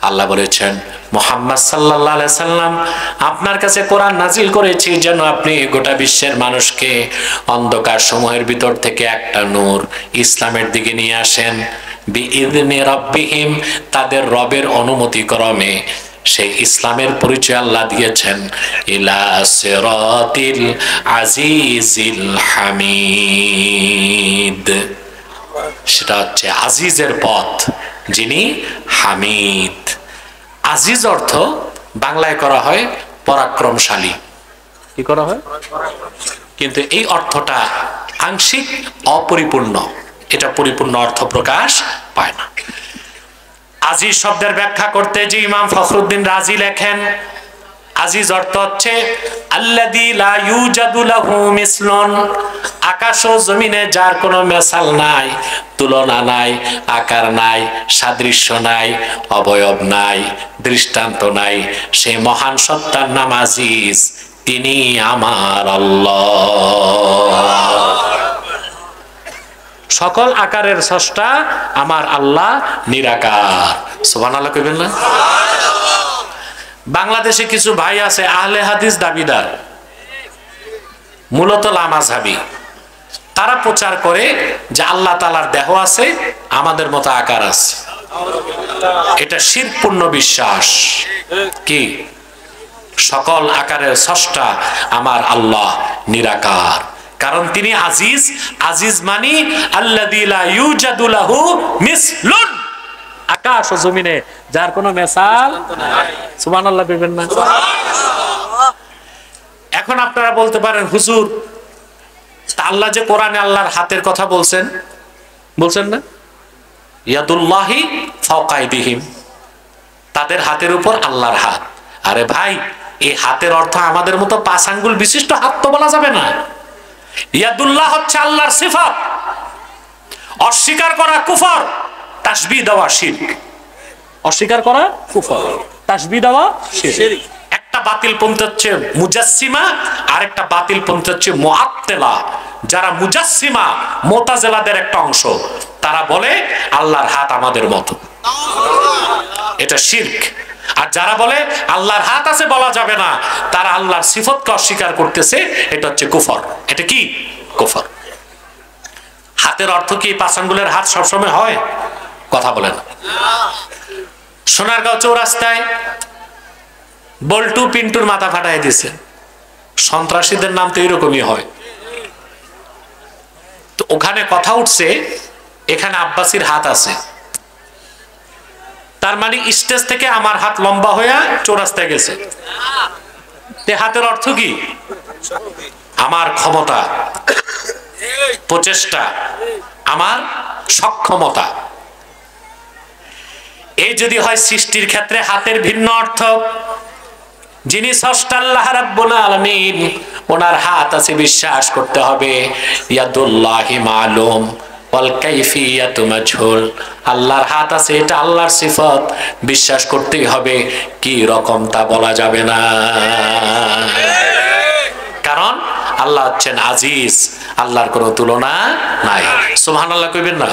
আল্লাহ বলেছেন, মুহাম্মদ সাল্লাল্লাহু আলাইহি সাল্লাম, আপনার কাছে কোরআন নাজিল করেছি যেন আপনি গোটা বিশ্বের মানুষকে অন্ধকার সমূহের ভিতর থেকে একটা নূর ইসলামের দিকে নিয়ে আসেন। বিইذনি রাব্বিহিম, তাদের রবের অনুমতি ক্রমে সেই ইসলামের পরিচয় আল্লাহ দিয়েছেন, ইলা সিরাতিল আজিজিল হামিদ। সেটা হচ্ছে আজিজের পথ, যিনি হামিদ। আজিজ অর্থ বাংলায় করা হয় পরাক্রমশালী, কি করা হয়, কিন্তু এই অর্থটা আংশিক অপরিপূর্ণ, এটা পরিপূর্ণ অর্থ প্রকাশ পায় না। আজিজ শব্দের ব্যাখ্যা করতে যে ইমাম ফখরুদ্দিন রাজি লেখেন, আজিজ অর্থ হচ্ছে আল্লাযী লা ইউজাদু লাহু মিসলুন, আকাশ ও জমিনে যার কোনো মেসাল নাই, তুলনা নাই, আকার নাই, সাদৃশ্য নাই, অবয়ব নাই, দৃষ্টান্ত নাই, সেই মহান সত্তার নাম আজিজ, তিনি আমার আল্লাহ। সকল আকারের স্রষ্টা আমার আল্লাহ নিরাকার। সুবহানাল্লাহ কইবেন না? বাংলাদেশে কিছু ভাই আছে আহলে হাদিস দাবিদার, মূলত লামাযহাবী, তারা প্রচার করে যে আল্লাহ তাআলার দেহ আছে, আমাদের মতো আকার আছে। এটা শিরকপূর্ণ বিশ্বাস। কি? সকল আকারের স্রষ্টা আমার আল্লাহ নিরাকার, কারণ তিনি আজিজ। আজিজ মানি আল্লাযী লা ইউজাদু লাহু মিসলুন, আকাশ ও জমিনে যার কোনো মেসাল নাই। সুবহানাল্লাহ কইবেন না? এখন আপনারা বলতে পারেন, হুজুর আল্লাহ যে কোরআনে আল্লাহর হাতের কথা বলছেন, বলছেন না, ইয়াদুল্লাহি ফাওকা আইদিহিম, তাদের হাতের উপর আল্লাহর হাত। আরে ভাই, এই হাতের অর্থ আমাদের মতো 5 আঙ্গুল বিশিষ্ট হাত তো বলা যাবে না। ইয়াদুল্লাহ হচ্ছে আল্লাহর সিফাত, অস্বীকার করা কুফর, তাসবিহ দেওয়া শিরক। অস্বীকার করা কুফর, তাসবিহ দেওয়া শিরক। একটা বাতিল পন্থী হচ্ছে মুজাসসিমা, আর একটা বাতিল পন্থী হচ্ছে মুআত্তিলা। যারা মুজাসসিমা, মুতাজিলাদের একটা অংশ, তারা বলে আল্লাহর হাত আমাদের মতো, এটা শিরক। আর যারা বলে আল্লাহর হাত আছে বলা যাবে না, তারা আল্লাহর সিফতকে অস্বীকার করতেছে, এটা হচ্ছে কুফর। এটা কি? কুফর। হাতের অর্থ কি 5 আঙ্গুলের হাত সবসময় হয়? কথা বলেন। সোনারগাঁও চৌরাস্তায় বল্টু পিন্টুর মাথা ফাটাই দিছে, সন্ত্রাসীদের নাম তো এরকমই হয়। তো ওখানে কথা উঠছে এখানে আব্বাসীর হাত আছে, তার মানে স্টেজ থেকে আমার হাত লম্বা হয়ে চৌরাস্তায় গেছে। তে হাতের অর্থ কি? আমার ক্ষমতা, প্রচেষ্টা, আমার সক্ষমতা। এই যদি হয় সৃষ্টির ক্ষেত্রে হাতের ভিন্ন অর্থ, যিনি স্রষ্টা আল্লাহ রাব্বুল আলামিন, ওনার হাত আছে বিশ্বাস করতে হবে। ইয়াদুল্লাহি মালুম ওয়াল কাইফিয়াতু মাজহুল, আল্লাহর হাত আছে, এটা আল্লাহর সিফত, বিশ্বাস করতেই হবে, কি রকম তা বলা যাবে না। কারণ আল্লাহ হচ্ছেন আজিজ, আল্লাহর কোনো তুলনা নাই। সুবহানাল্লাহ কইবেন না?